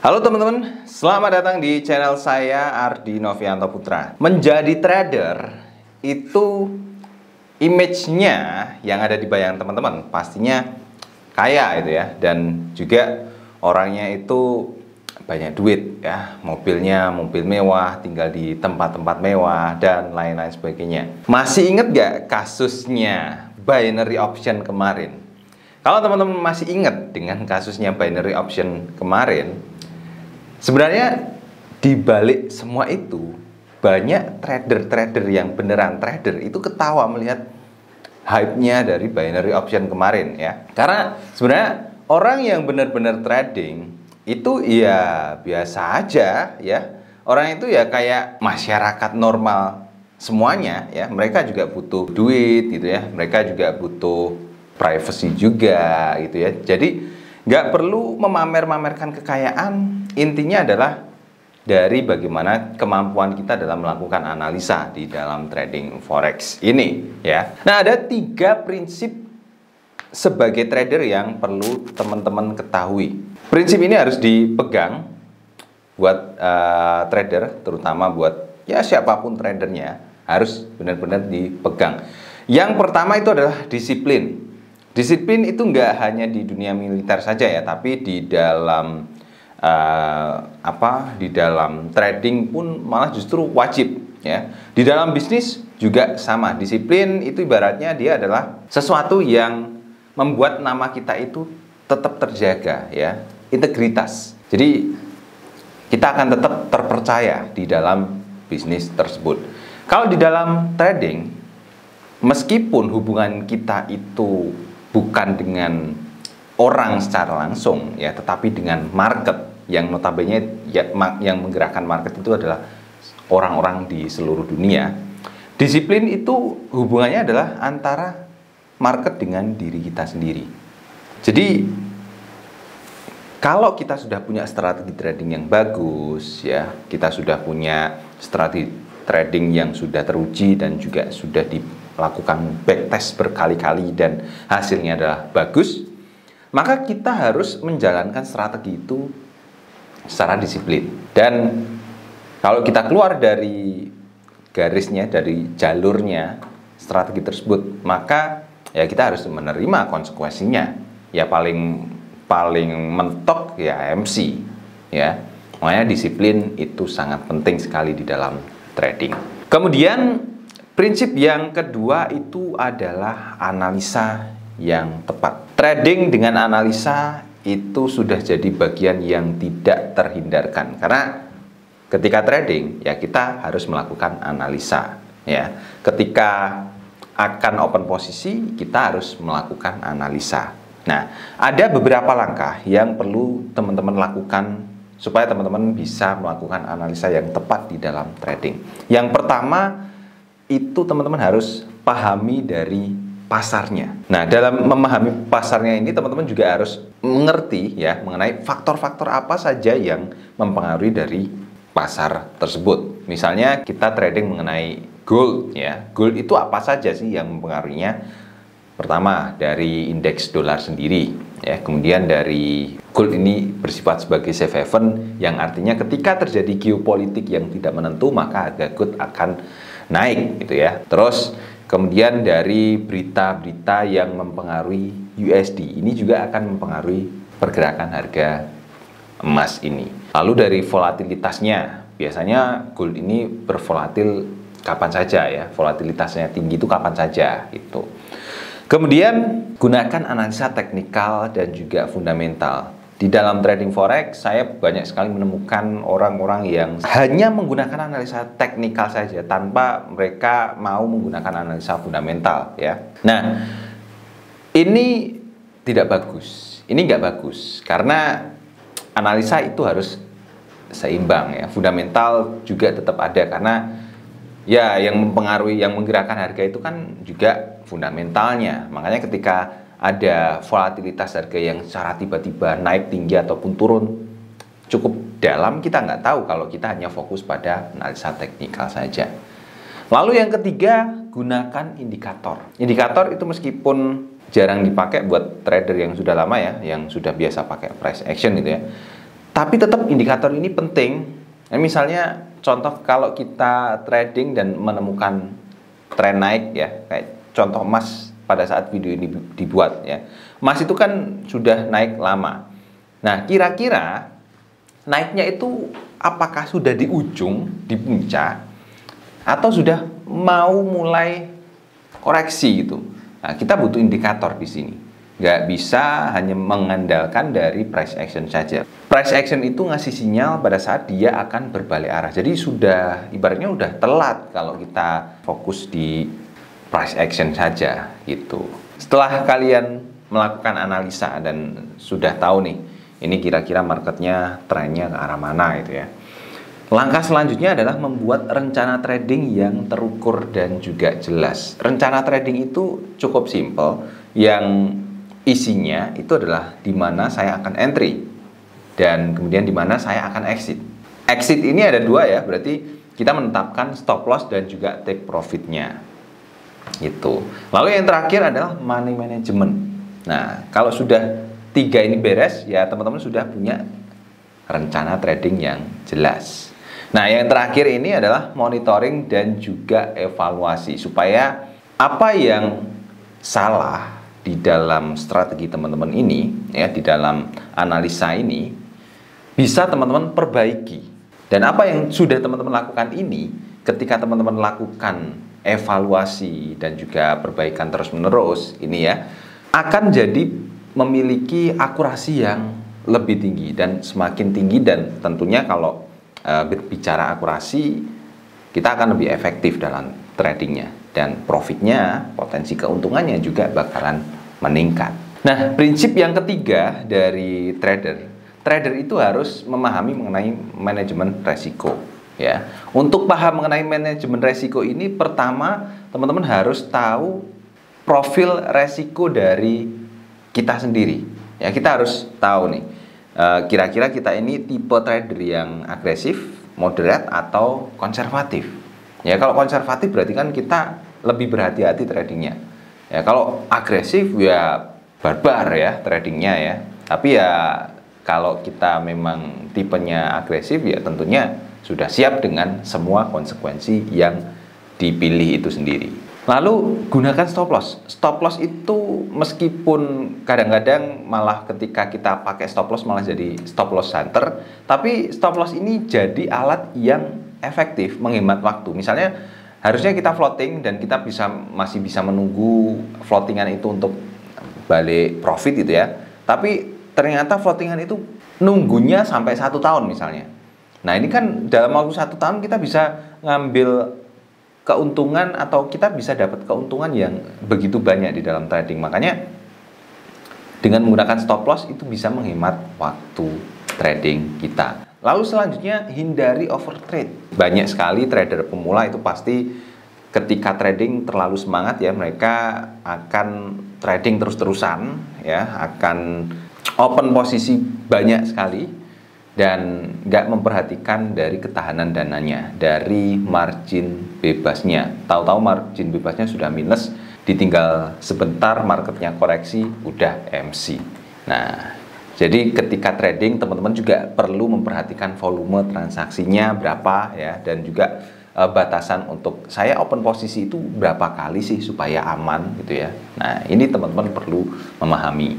Halo teman-teman, selamat datang di channel saya Ardi Novianto Putra. Menjadi trader itu image-nya yang ada di bayangan teman-teman pastinya kaya itu ya, dan juga orangnya itu banyak duit ya, mobilnya mobil mewah, tinggal di tempat-tempat mewah dan lain-lain sebagainya. Masih inget gak kasusnya binary option kemarin? Kalau teman-teman masih ingat dengan kasusnya binary option kemarin, sebenarnya di balik semua itu banyak trader-trader yang beneran trader itu ketawa melihat hype-nya dari binary option kemarin ya. Karena sebenarnya orang yang benar-benar trading itu ya biasa aja ya. Orang itu ya kayak masyarakat normal semuanya ya. Mereka juga butuh duit gitu ya. Mereka juga butuh privacy juga gitu ya. Jadi nggak perlu memamer-mamerkan kekayaan. Intinya adalah dari bagaimana kemampuan kita dalam melakukan analisa di dalam trading forex ini ya. Nah, ada 3 prinsip sebagai trader yang perlu teman-teman ketahui. Prinsip ini harus dipegang buat trader, terutama buat ya siapapun tradernya, harus benar-benar dipegang. Yang pertama itu adalah disiplin. Disiplin itu nggak hanya di dunia militer saja ya, tapi di dalam di dalam trading pun malah justru wajib ya. Di dalam bisnis juga sama. Disiplin itu ibaratnya dia adalah sesuatu yang membuat nama kita itu tetap terjaga ya, integritas. Jadi kita akan tetap terpercaya di dalam bisnis tersebut. Kalau di dalam trading, meskipun hubungan kita itu bukan dengan orang secara langsung ya, tetapi dengan market yang notabene ya, yang menggerakkan market itu adalah orang-orang di seluruh dunia. Disiplin itu hubungannya adalah antara market dengan diri kita sendiri. Jadi kalau kita sudah punya strategi trading yang bagus ya, kita sudah punya strategi trading yang sudah teruji dan juga sudah dilakukan backtest berkali-kali dan hasilnya adalah bagus, maka kita harus menjalankan strategi itu secara disiplin. Dan kalau kita keluar dari garisnya, dari jalurnya strategi tersebut, maka ya kita harus menerima konsekuensinya. Ya paling mentok ya MC ya. Makanya disiplin itu sangat penting sekali di dalam trading. Kemudian prinsip yang kedua itu adalah analisa yang tepat. Trading dengan analisa itu sudah jadi bagian yang tidak terhindarkan, karena ketika trading ya kita harus melakukan analisa ya. Ketika akan open posisi kita harus melakukan analisa. Nah, ada beberapa langkah yang perlu teman-teman lakukan supaya teman-teman bisa melakukan analisa yang tepat di dalam trading. Yang pertama itu teman-teman harus pahami dari pasarnya. Nah, dalam memahami pasarnya ini teman-teman juga harus mengerti ya mengenai faktor-faktor apa saja yang mempengaruhi dari pasar tersebut. Misalnya kita trading mengenai gold ya. Gold itu apa saja sih yang mempengaruhinya? Pertama, dari indeks dolar sendiri ya. Kemudian dari gold ini bersifat sebagai safe haven, yang artinya ketika terjadi geopolitik yang tidak menentu maka harga gold akan naik gitu ya. Terus kemudian dari berita-berita yang mempengaruhi USD, ini juga akan mempengaruhi pergerakan harga emas ini. Lalu dari volatilitasnya, biasanya gold ini bervolatil kapan saja ya, volatilitasnya tinggi itu kapan saja gitu. Kemudian gunakan analisa teknikal dan juga fundamental. Di dalam trading forex, saya banyak sekali menemukan orang-orang yang hanya menggunakan analisa teknikal saja tanpa mereka mau menggunakan analisa fundamental ya. Nah, ini tidak bagus. Ini nggak bagus karena analisa itu harus seimbang ya. Fundamental juga tetap ada karena ya yang mempengaruhi, yang menggerakkan harga itu kan juga fundamentalnya. Makanya ketika ada volatilitas harga yang secara tiba-tiba naik tinggi ataupun turun cukup dalam, kita nggak tahu kalau kita hanya fokus pada analisa teknikal saja. Lalu yang ketiga, gunakan indikator. Indikator itu meskipun jarang dipakai buat trader yang sudah lama ya, yang sudah biasa pakai price action gitu ya, Tapi tetap indikator ini penting. Nah, misalnya contoh kalau kita trading dan menemukan tren naik ya, kayak contoh emas pada saat video ini dibuat ya. Emas itu kan sudah naik lama. Nah, kira-kira naiknya itu apakah sudah di ujung, di puncak, atau sudah mau mulai koreksi gitu. Nah, kita butuh indikator di sini. Nggak bisa hanya mengandalkan dari price action saja. Price action itu ngasih sinyal pada saat dia akan berbalik arah. Jadi sudah, ibaratnya udah telat kalau kita fokus di price action saja gitu. Setelah kalian melakukan analisa dan sudah tahu nih, ini kira-kira marketnya trennya ke arah mana gitu ya. Langkah selanjutnya adalah membuat rencana trading yang terukur dan juga jelas. Rencana trading itu cukup simple, yang isinya itu adalah di mana saya akan entry dan kemudian di mana saya akan exit. Exit ini ada dua ya, berarti kita menetapkan stop loss dan juga take profitnya. Gitu. Lalu yang terakhir adalah money management. Nah, kalau sudah tiga ini beres, ya teman-teman sudah punya rencana trading yang jelas. Nah, yang terakhir ini adalah monitoring dan juga evaluasi, supaya apa yang salah di dalam strategi teman-teman ini, ya, di dalam analisa ini, bisa teman-teman perbaiki. Dan apa yang sudah teman-teman lakukan ini, ketika teman-teman lakukan evaluasi dan juga perbaikan terus-menerus, ini ya, akan jadi memiliki akurasi yang lebih tinggi dan semakin tinggi, dan tentunya kalau berbicara akurasi, kita akan lebih efektif dalam tradingnya, dan profitnya, potensi keuntungannya juga bakalan meningkat. Nah, prinsip yang ketiga dari trader itu harus memahami mengenai manajemen resiko ya. Untuk paham mengenai manajemen resiko ini, pertama teman-teman harus tahu profil resiko dari kita sendiri ya. Kita harus tahu nih, kira-kira kita ini tipe trader yang agresif, moderat, atau konservatif. Ya, kalau konservatif berarti kan kita lebih berhati-hati tradingnya. Ya, kalau agresif ya barbar ya tradingnya ya. Tapi ya kalau kita memang tipenya agresif, ya tentunya sudah siap dengan semua konsekuensi yang dipilih itu sendiri. Lalu gunakan stop loss. Stop loss itu meskipun kadang-kadang malah ketika kita pakai stop loss malah jadi stop loss hunter, tapi stop loss ini jadi alat yang efektif menghemat waktu. Misalnya harusnya kita floating dan kita masih bisa menunggu floatingan itu untuk balik profit gitu ya. Tapi ternyata floatingan itu nunggunya sampai 1 tahun misalnya. Nah, ini kan dalam waktu 1 tahun kita bisa ngambil keuntungan, atau kita bisa dapat keuntungan yang begitu banyak di dalam trading. Makanya dengan menggunakan stop loss itu bisa menghemat waktu trading kita. Lalu selanjutnya, hindari overtrade. Banyak sekali trader pemula itu pasti ketika trading terlalu semangat ya, mereka akan trading terus-terusan ya, akan open posisi banyak sekali dan nggak memperhatikan dari ketahanan dananya, dari margin bebasnya. Tahu-tahu margin bebasnya sudah minus, ditinggal sebentar marketnya koreksi, udah MC. Nah, jadi ketika trading teman-teman juga perlu memperhatikan volume transaksinya berapa ya, dan juga batasan untuk saya open posisi itu berapa kali sih supaya aman gitu ya. Nah, ini teman-teman perlu memahami.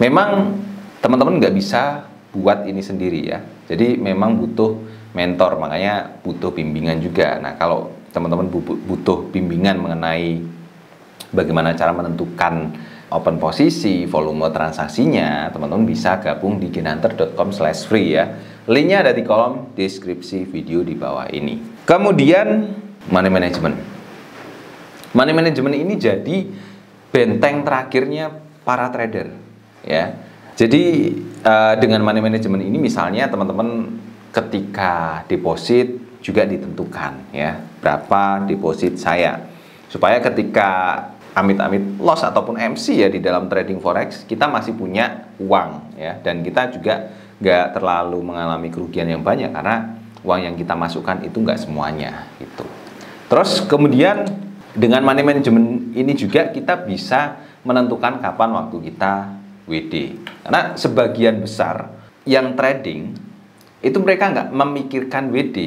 Memang teman-teman nggak bisa buat ini sendiri ya. Jadi memang butuh mentor, makanya butuh bimbingan juga. Nah, kalau teman-teman butuh bimbingan mengenai bagaimana cara menentukan open posisi, volume transaksinya, teman-teman bisa gabung di gainhunter.com/free ya. Linknya ada di kolom deskripsi video di bawah ini. Kemudian money management. Money management ini jadi benteng terakhirnya para trader ya. Jadi dengan money management ini misalnya teman-teman ketika deposit juga ditentukan ya, berapa deposit saya, supaya ketika amit-amit loss ataupun MC ya di dalam trading forex, kita masih punya uang ya, dan kita juga nggak terlalu mengalami kerugian yang banyak karena uang yang kita masukkan itu nggak semuanya gitu. Terus kemudian dengan money management ini juga kita bisa menentukan kapan waktu kita WD. Karena sebagian besar yang trading itu mereka nggak memikirkan WD,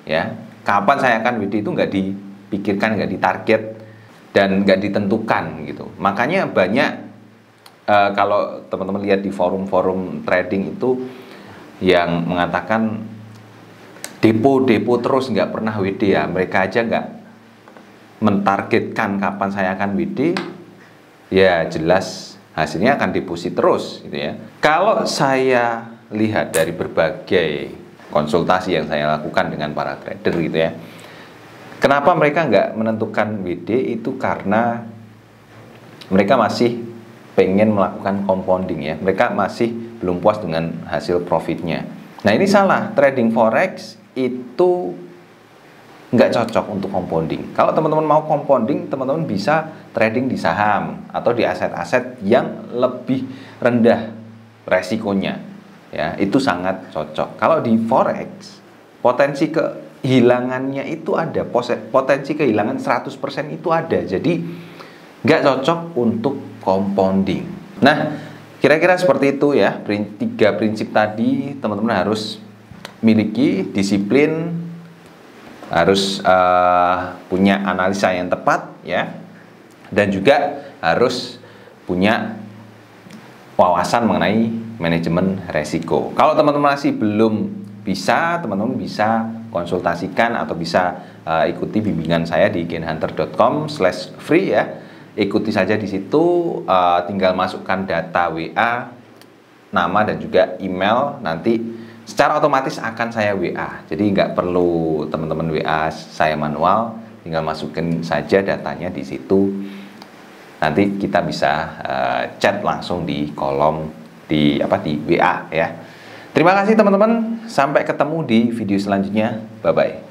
ya. Kapan saya akan WD itu nggak dipikirkan, nggak ditarget, dan nggak ditentukan gitu. Makanya banyak kalau teman-teman lihat di forum-forum trading itu yang mengatakan depo terus nggak pernah WD, ya mereka aja nggak mentargetkan kapan saya akan WD, ya jelas hasilnya akan deposit terus gitu ya. Kalau saya lihat dari berbagai konsultasi yang saya lakukan dengan para trader gitu ya, kenapa mereka nggak menentukan WD itu karena mereka masih pengen melakukan compounding ya, mereka masih belum puas dengan hasil profitnya. Nah ini salah, trading forex itu nggak cocok untuk compounding. Kalau teman-teman mau compounding, teman-teman bisa trading di saham atau di aset-aset yang lebih rendah resikonya, ya itu sangat cocok. Kalau di forex, potensi kehilangannya itu ada, potensi kehilangan 100% itu ada, jadi nggak cocok untuk compounding. Nah, kira-kira seperti itu ya, 3 prinsip tadi teman-teman harus miliki, disiplin, harus punya analisa yang tepat ya, dan juga harus punya wawasan mengenai manajemen resiko. Kalau teman-teman masih belum bisa, teman-teman bisa konsultasikan atau bisa ikuti bimbingan saya di gainhunter.com/free ya. Ikuti saja di situ, tinggal masukkan data WA, nama dan juga email, nanti secara otomatis akan saya WA. Jadi nggak perlu teman-teman WA saya manual, tinggal masukin saja datanya di situ. Nanti kita bisa chat langsung di kolom di WA ya. Terima kasih teman-teman, sampai ketemu di video selanjutnya. Bye bye.